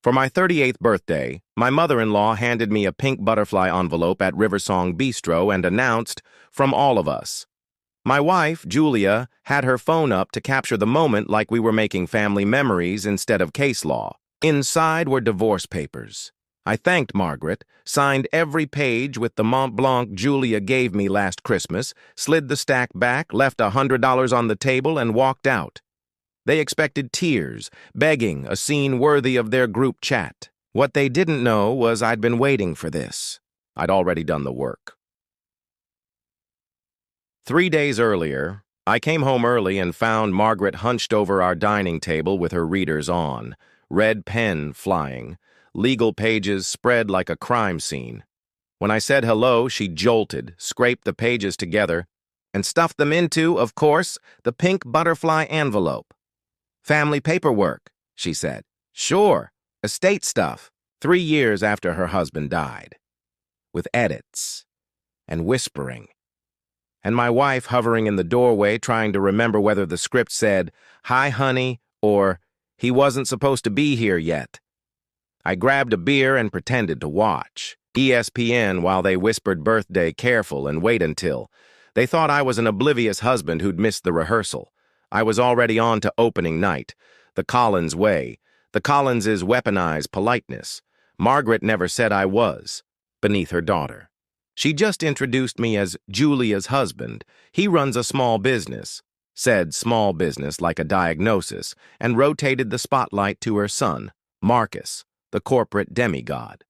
For my 38th birthday, my mother-in-law handed me a pink butterfly envelope at Riversong Bistro and announced, "From all of us." My wife, Julia, had her phone up to capture the moment like we were making family memories instead of case law. Inside were divorce papers. I thanked Margaret, signed every page with the Mont Blanc Julia gave me last Christmas, slid the stack back, left $100 on the table, and walked out. They expected tears, begging, a scene worthy of their group chat. What they didn't know was I'd been waiting for this. I'd already done the work. 3 days earlier, I came home early and found Margaret hunched over our dining table with her readers on, red pen flying, legal pages spread like a crime scene. When I said hello, she jolted, scraped the pages together, and stuffed them into, of course, the pink butterfly envelope. "Family paperwork," she said. "Sure, estate stuff, 3 years after her husband died." With edits and whispering. And my wife hovering in the doorway trying to remember whether the script said, "Hi, honey," or "He wasn't supposed to be here yet." I grabbed a beer and pretended to watch ESPN while they whispered birthday careful and wait until. They thought I was an oblivious husband who'd missed the rehearsal. I was already on to opening night. The Collins way. The Collinses weaponize politeness. Margaret never said I was, beneath her daughter. She just introduced me as Julia's husband. He runs a small business, said small business like a diagnosis, and rotated the spotlight to her son, Marcus, the corporate demigod.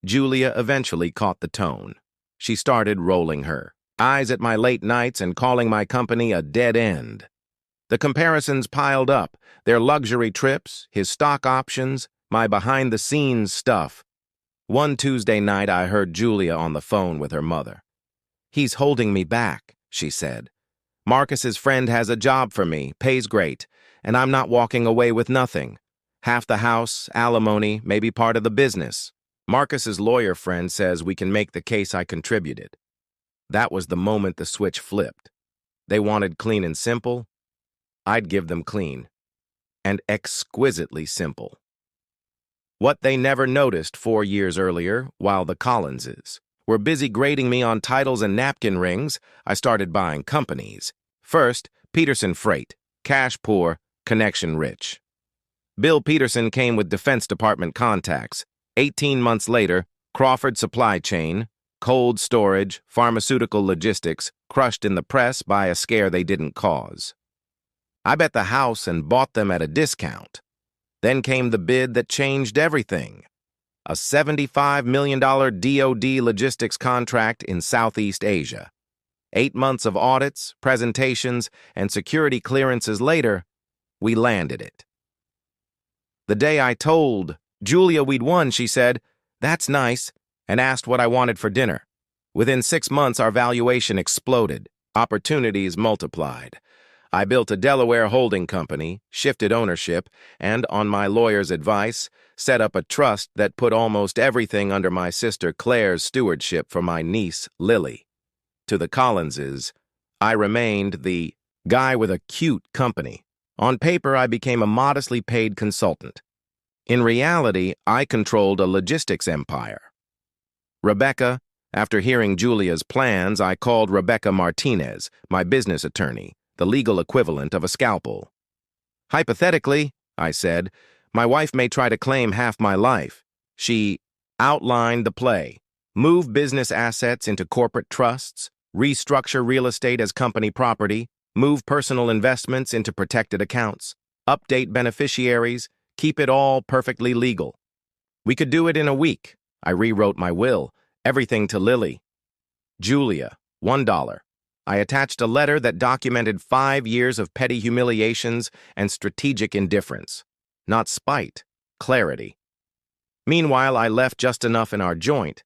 Julia eventually caught the tone. She started rolling her eyes at my late nights and calling my company a dead end. The comparisons piled up, their luxury trips, his stock options, my behind-the-scenes stuff. One Tuesday night, I heard Julia on the phone with her mother. "He's holding me back," she said. "Marcus's friend has a job for me, pays great, and I'm not walking away with nothing. Half the house, alimony, maybe part of the business. Marcus's lawyer friend says we can make the case I contributed." That was the moment the switch flipped. They wanted clean and simple. I'd give them clean and exquisitely simple. What they never noticed 4 years earlier, while the Collinses were busy grading me on titles and napkin rings, I started buying companies. First, Peterson Freight, cash poor, connection rich. Bill Peterson came with Defense Department contacts. 18 months later, Crawford Supply Chain, cold storage, pharmaceutical logistics, crushed in the press by a scare they didn't cause. I bet the house and bought them at a discount. Then came the bid that changed everything. A $75 million DoD logistics contract in Southeast Asia. 8 months of audits, presentations, and security clearances later, we landed it. The day I told Julia we'd won, she said, "That's nice," and asked what I wanted for dinner. Within 6 months, our valuation exploded. Opportunities multiplied. I built a Delaware holding company, shifted ownership, and, on my lawyer's advice, set up a trust that put almost everything under my sister Claire's stewardship for my niece, Lily. To the Collinses, I remained the guy with a cute company. On paper, I became a modestly paid consultant. In reality, I controlled a logistics empire. Rebecca, after hearing Julia's plans, I called Rebecca Martinez, my business attorney, the legal equivalent of a scalpel. "Hypothetically," I said, "my wife may try to claim half my life." She outlined the play: move business assets into corporate trusts, restructure real estate as company property, move personal investments into protected accounts, update beneficiaries, keep it all perfectly legal. We could do it in a week. I rewrote my will, everything to Lily. Julia, $1. I attached a letter that documented 5 years of petty humiliations and strategic indifference. Not spite, clarity. Meanwhile, I left just enough in our joint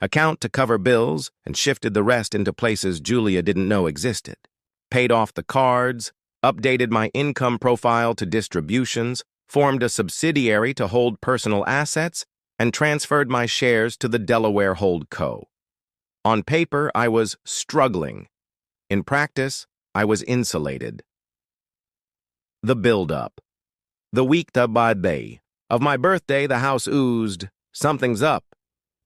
account to cover bills and shifted the rest into places Julia didn't know existed. Paid off the cards, updated my income profile to distributions, formed a subsidiary to hold personal assets, and transferred my shares to the Delaware Holdco. On paper, I was struggling. In practice, I was insulated. The build-up. The week that by day, Of my birthday, the house oozed, "Something's up."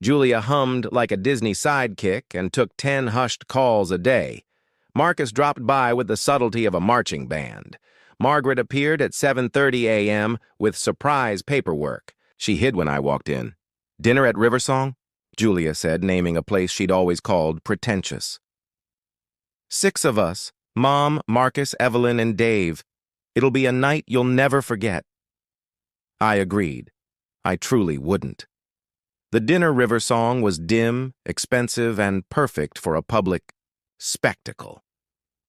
Julia hummed like a Disney sidekick and took 10 hushed calls a day. Marcus dropped by with the subtlety of a marching band. Margaret appeared at 7:30 a.m. with surprise paperwork. She hid when I walked in. "Dinner at Riversong?" Julia said, naming a place she'd always called pretentious. "6 of us, Mom, Marcus, Evelyn, and Dave. It'll be a night you'll never forget." I agreed. I truly wouldn't. The dinner Riversong was dim, expensive, and perfect for a public spectacle.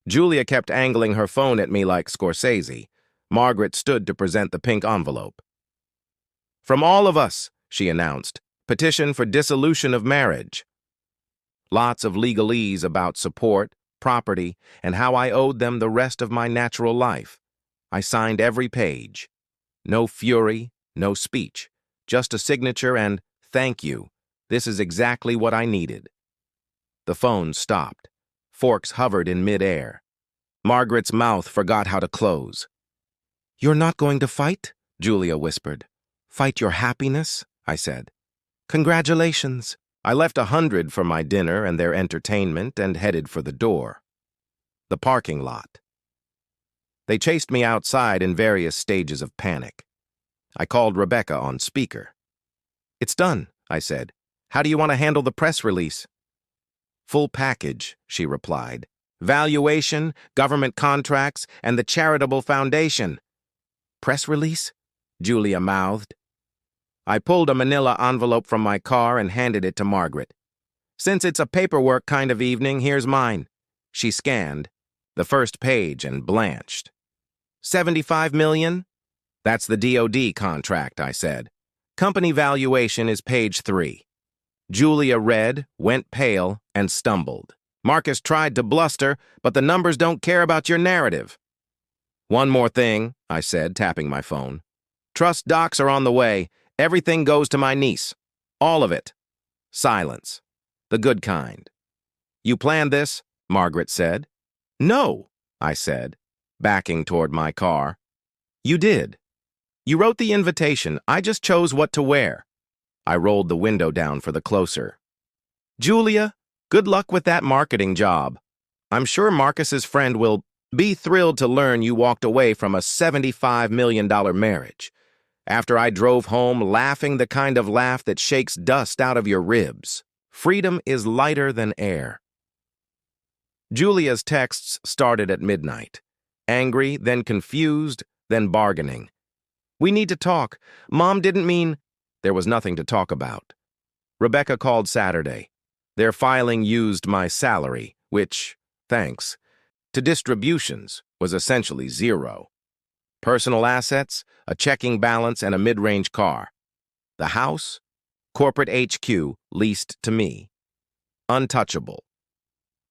Julia kept angling her phone at me like Scorsese. Margaret stood to present the pink envelope. "From all of us," she announced, "petition for dissolution of marriage." Lots of legalese about support, property, and how I owed them the rest of my natural life. I signed every page. No fury, no speech, just a signature and "Thank you. This is exactly what I needed." The phone stopped. Forks hovered in midair. Margaret's mouth forgot how to close. "You're not going to fight?" Julia whispered. "Fight your happiness?" I said. "Congratulations." I left 100 for my dinner and their entertainment and headed for the door. The parking lot. They chased me outside in various stages of panic. I called Rebecca on speaker. "It's done," I said. "How do you want to handle the press release?" "Full package," she replied. "Valuation, government contracts, and the charitable foundation." "Press release?" Julia mouthed. I pulled a manila envelope from my car and handed it to Margaret. "Since it's a paperwork kind of evening, here's mine." She scanned the first page and blanched. "75 million? That's the DOD contract," I said. "Company valuation is page 3. Julia read, went pale, and stumbled. Marcus tried to bluster, but the numbers don't care about your narrative. "One more thing," I said, tapping my phone. "Trust docs are on the way. Everything goes to my niece. All of it." Silence. The good kind. "You planned this?" Margaret said. "No," I said, backing toward my car. "You did. You wrote the invitation. I just chose what to wear." I rolled the window down for the closer. "Julia, good luck with that marketing job. I'm sure Marcus's friend will be thrilled to learn you walked away from a $75 million marriage. After I drove home laughing the kind of laugh that shakes dust out of your ribs. Freedom is lighter than air." Julia's texts started at midnight. Angry, then confused, then bargaining. "We need to talk. Mom didn't mean—" There was nothing to talk about. Rebecca called Saturday. Their filing used my salary, which, thanks to distributions, was essentially zero. Personal assets, a checking balance, and a mid-range car. The house, corporate HQ, leased to me. Untouchable.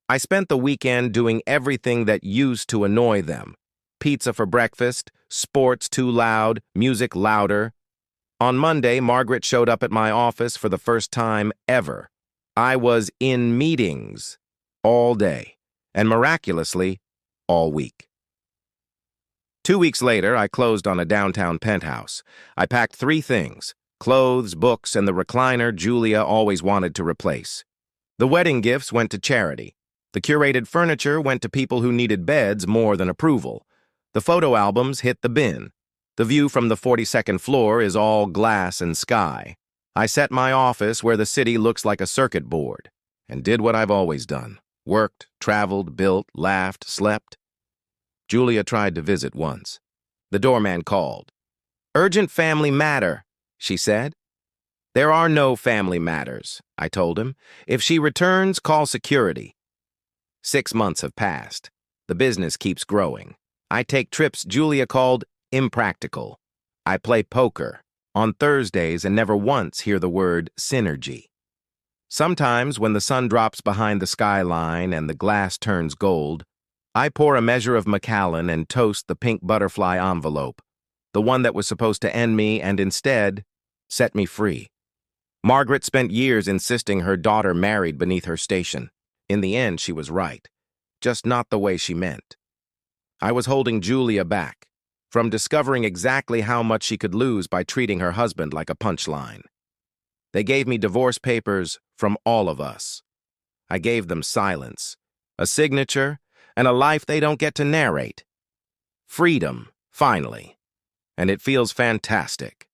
I spent the weekend doing everything that used to annoy them. Pizza for breakfast, sports too loud, music louder. On Monday, Margaret showed up at my office for the first time ever. I was in meetings all day, and miraculously, all week. 2 weeks later, I closed on a downtown penthouse. I packed 3 things: clothes, books, and the recliner Julia always wanted to replace. The wedding gifts went to charity. The curated furniture went to people who needed beds more than approval. The photo albums hit the bin. The view from the 42nd floor is all glass and sky. I set my office where the city looks like a circuit board, and did what I've always done. Worked, traveled, built, laughed, slept. Julia tried to visit once. The doorman called. "Urgent family matter," she said. "There are no family matters," I told him. "If she returns, call security." 6 months have passed. The business keeps growing. I take trips Julia called impractical. I play poker on Thursdays and never once hear the word synergy. Sometimes, when the sun drops behind the skyline and the glass turns gold, I pour a measure of Macallan and toast the pink butterfly envelope, the one that was supposed to end me and instead set me free. Margaret spent years insisting her daughter married beneath her station. In the end, she was right, just not the way she meant. I was holding Julia back. from discovering exactly how much she could lose by treating her husband like a punchline. They gave me divorce papers from all of us. I gave them silence, a signature, and a life they don't get to narrate. Freedom, finally. And it feels fantastic.